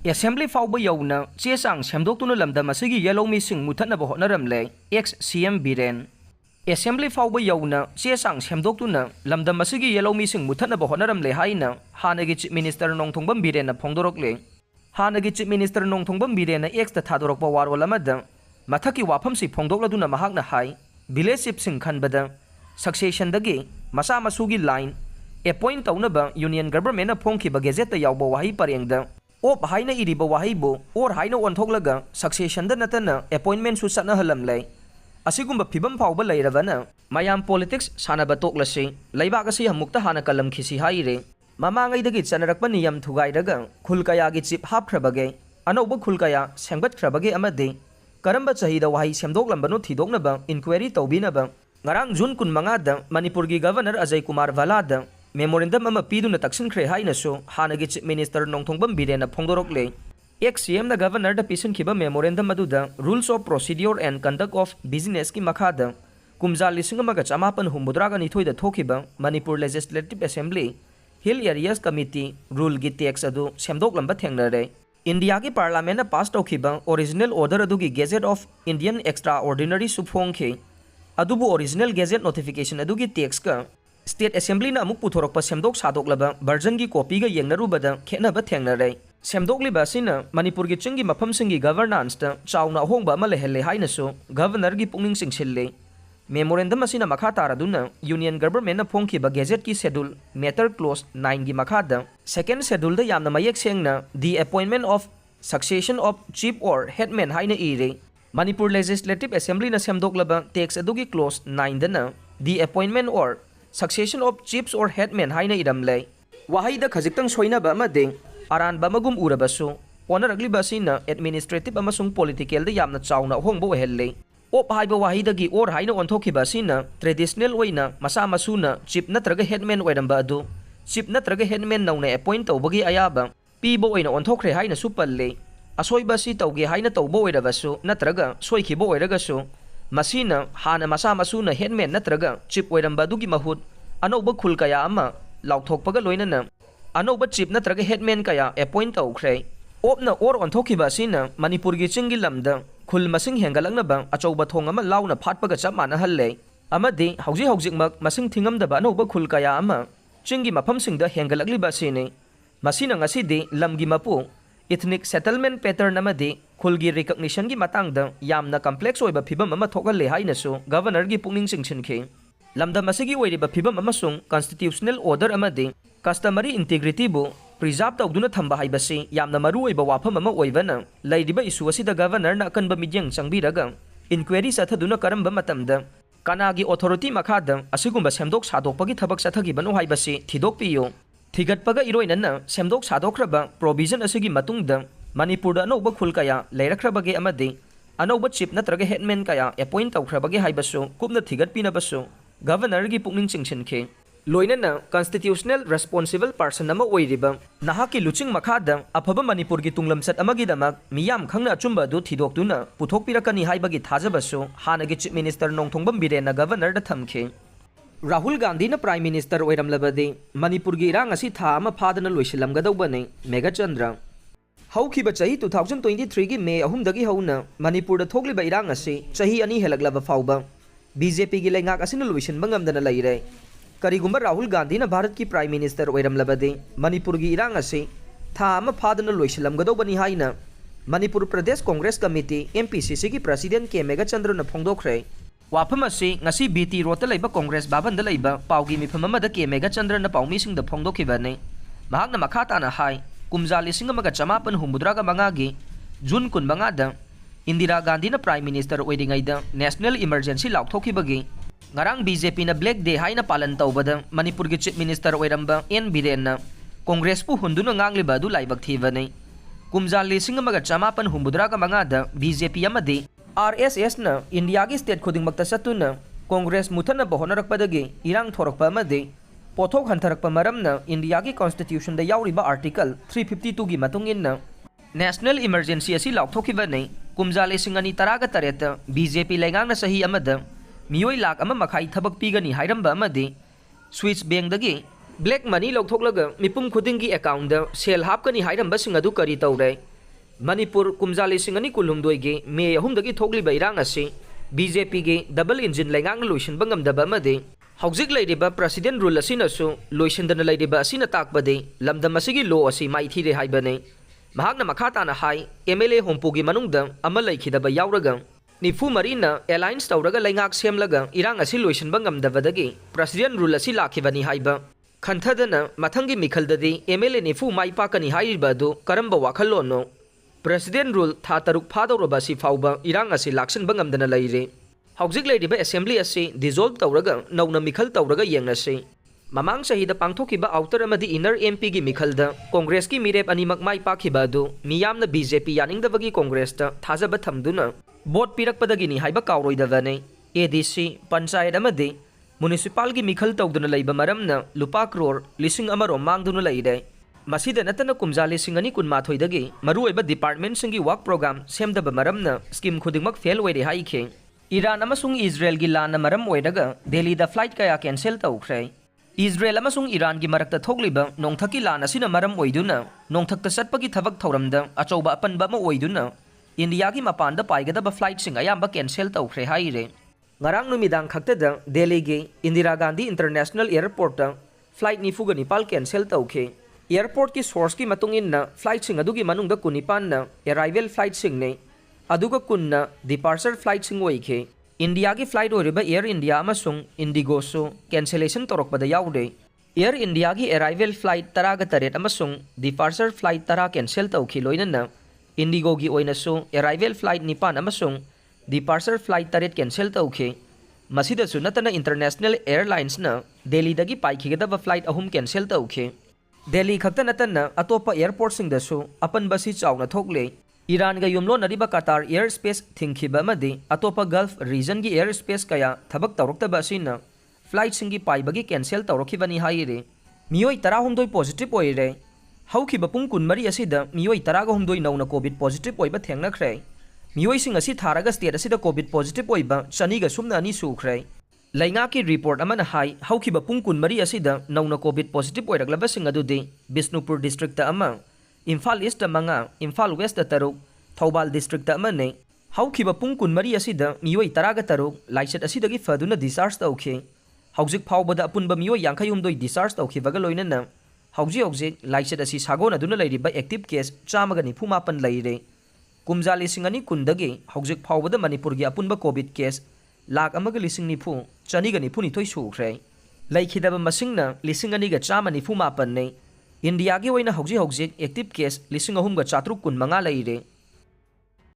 Assembly Faoba Youna Che-Chang Semdoktuna Lamdam Asigi Yelhoumising Muthatnaba Hotnaramle Ex.CM Biren Assembly Faoba Youna Che-Chang Semdoktuna Lamdam Asigi Yelhoumising Muthatnaba Hotnaramle haina Hanagi Chief Minister Nongthongbam Biren Phongdorokle Hanagi Chief Minister Nongthongbam Biren Ex ta thadorokpa warol amada mathaki wafamsi phongdokladuna mahakna hai village sing khanbada succession dagi masa masugi line appoint taunaba union government na phongkhiba gazette yawba wahi parengda op haina iriba wahibo or haina onthoklaga succession da natana appointment su satna halamlai asigumba phibam phawba leirabana mayam politics sanaba toklasi leiba kasi hamukta hana kalam khisi haire mamangai dagi chanarakpa niyam thugairaga khulkaya gi chip hapkhrabage anoba khulkaya sengbatkhrabage amade karamba chahida wahi semdoklambano thidoknaba inquiry tawbinaba ngarang June 15 da Manipur gi governor Ajay Kumar Valada memorandum ama piduna taksinkhre haina so hanagi chief minister Nongthongbam Biren phongdorokle Ex.CM na governor da pisan khiba memorandum aduda rules of procedure and conduct of business ki makhada kumja lising amaga chamapan humudra ga nithoi da thokiba Manipur Legislative Assembly Hill Areas Committee rule gi text adu semdoklamba thengnare India ki parliament na pass tawkhiba original order adu gi gazette of Indian extraordinary subphongkhe adubu original gazette notification adu gi text ka State Assembly na amuk puthorokpa semdok sadoklaba version gi copy ga yengnarubada khenaba thengnare semdokliba sina Manipur gi chingi mafam singi governance ta chauna hongba ama lehelle haina so governor gi pungning singchille memorandum asina makha taraduna union government na phongkhiba gazette ki schedule matter clause 9 gi makhada second schedule da yamna mayek sengna the appointment of succession of chief or headman haina ire Manipur Legislative Assembly na semdoklaba text adugi clause 9 dana the appointment or succession of chiefs or headmen haina iramle wahaida khajiktang soinaba amade aranba magum urabasu onaragli basina administrative amasung political da yamna chauna hongbo helle op haiba wahida gi or haina onthokhi basina traditional oina masa masuna chief natraga headman oiramba adu chief natraga headman nauna appoint tawbagi ayaba pibo oina onthokre haina supalle asoi basi tawge haina tawbo oirabasu natraga soikhibo oiragasu Masina hana masa masuna headman natraga chief oiramba dugi mahut anoba khul kaya ama lauthokpaga loinana anoba chief natraga headman kaya appoint tawkhre opna or onthokhiba sina Manipur gi chingi lamda khul masing hengalaknaba achouba thong ama launa phatpaga chap mana halle amadi hauji mak masing thingamdaba anoba khul kaya ama chingi mafam singda hengalakliba sine masina ngasidi lamgi mapu ethnic settlement pattern amadi khulgi recognition gi matangda yamna complex oiba phibam ama thogalle haina so governor gi pungning singchinke lamdam asigi oiriba phibam amasung constitutional order amadi customary integrity bu preserve tawduna thamba haibasi yamna maru oiba wafam ama oibana leidiba issue asida governor na kanba mijeng changbiraga inquiry sathaduna karamba matamda kanagi authority makhada asigumba semdok sadokpagi thabak sathagi banu haibasi thidokpiyo thigatpaga iroinana semdok sadokraba provision asigi matungda Manipur da anoba khul kaya leirakrabage amade anoba chief natraga headman kaya appoint tawkrabage haibasu kupna thigat pinabasu governor gi pungning chingchinke loinana constitutional responsible person ama oiriba nahaki luching makhada afaba Manipur gi tunglamsat amagi damak miyam khangna achumba du thidoktuna puthokpirakani haibagi thajabasu hanagi chief minister Nongthongbam Biren na governor da thamke Rahul Gandhi na prime minister oiramlabade Manipur gi irang asi tha ama phadana loisilamgadawbane Mega Chandra Haukiba chahi 2023 gi May 3 dagi hauna Manipur da thokliba irang asi chahi ani helaglaba fauba BJP gi lengak asina loisin bangamdana leire karigumba Rahul Gandhi na Bharat ki prime minister oiramlabade Manipur gi irang asi tha ama phadana loisilamgadawbani haina Manipur Pradesh Congress Committee MPCC gi president K Mega Chandra na phongdokre wafam asi ngasi BT rota leiba Congress babanda leiba paugi mifam amada K Mega Chandra na paumi sing da phongdokhibane mahakna makhata na hai kumja lising amaga chamapan humbudraga mangagi June 15 da Indira Gandhi na prime minister oidingai da national emergency laukthokibagi ngarang BJP na black day haina palan tawbada Manipur gi chief minister oiramba N Biren na Congress pu hunduna ngangliba du laibak thibane kumja lising amaga chamapan humbudraga mangada BJP amadi RSS na India gi state khudingmakta satuna Congress Muthatnaba Hotnarakpadagi irang thorakpa amade pothok hantarakpa maramna India gi constitution da yauriba article 352 gi matungin na national emergency asi laukthokibane kumjale singani taraga tareta BJP lengang na sahi amada miyoi lak ama makhai thabak pigani hairamba amade Swiss bank dagi black money laukthoklaga mipum khudingi account da sel hapkani hairamba singadu kari tawre Manipur kumjali singani kulumdoige me ahumdagi thokliba irang asi BJP ge double engine lengang loisin bangam daba amade hauzik leidiba president rule asinasu loisindana leidiba asina takbade lamdam asigi law asi maithire haibane mahakna makhata na hai MLA hompugi manungda ama leikhidaba yauraga nifu marina alliance tawraga lengak semlaga irang asi loisin bangam dabadagi president rule asi lakhibani haiba khanthadana mathangi mikhaldadi MLA nifu maipakani haiba du karamba wakhallono President rule tha taruk phadoraba si fauba irang asi laksan bangam dana leire hauzik leidiba assembly asi dissolve tawraga nauna mikhal tawraga yengnase mamang sahida pangthokiba outer amadi inner MP gi mikhalda congress ki mirep animak mai pakhiba du miyamna BJP yaningdabagi congress ta thajaba thamduna vote pirakpadagi ni haiba kawroidavane ADC panchayat amadi municipal gi mikhal tawduna leiba maramna lupa crore lising amaro mangduna leire Masida natana kumjali singani kunmathoidagi maruoiba department singi work program semdaba maramna scheme khudingmak fail oire haikhe Iran amasung Israel gi lana maram oiraga Delhi da flight kaya cancel tawkhre Israel amasung Iran gi marakta thogliba nongthaki lana sina maram oiduna nongthakta satpagi thabak thoramda achauba apanba ma oiduna India gi mapanda paigada flight sing ayamba cancel tawkhre haire ngarang numidang khaktada Delhi gi Indira Gandhi International Airport ta flight nifugani pal cancel tawkhe Airport ki source ki matungin na flight sing adugi manungda kunipan na arrival flight sing ne aduga kunna departure flight sing oike India ki flight oriba Air India amasung Indigo so cancellation torokpada yaude Air India ki arrival flight taraga taret amasung departure flight tara cancel tawki loina na Indigo gi oina so arrival flight nipan amasung departure flight taret cancel tawke masida su natana international airlines na Delhi dagi paikigada flight ahum cancel tawke Delhi khakta natana atopa airport sing dasu apan basi chawna thokle Iran ga yumlo nariba Qatar airspace thingkhiba madi atopa Gulf region gi airspace kaya thabak tawrokta basina flight singi paibagi cancel tawrokhibani haire miyoi 12 positive oire haukhiba pung kunmari asida miyoi 12 nauna covid positive oiba thengnakhre miyoi sing asi tharaga state asida covid positive oiba chaniga sumna ani sukhre Lainga ki report amana hai haukiba pung kunmari asida nauna covid positive oiraglaba sing adudi Bisnupur district ta ama Imphal East ta manga Imphal West ta taruk Thoubal district ta amane haukiba pung kunmari asida miyoi taraga taruk laichet asidagi faduna discharge tawkhe haujik phawbada apunba miyoi 53 discharge tawkhibaga loinana hauji laichet asi sagona duna leiriba active case chamaga ni phumapan leire kumjali singani kundagi haujik phawbada Manipur gi apunba covid case Lak amaga lising nifu chaniga nifu ni thoi sukhre laikhidaba masingna lising aniga chama nifu mapan ne India gi oina hauji active case lising ahum ga chatruk kun manga leire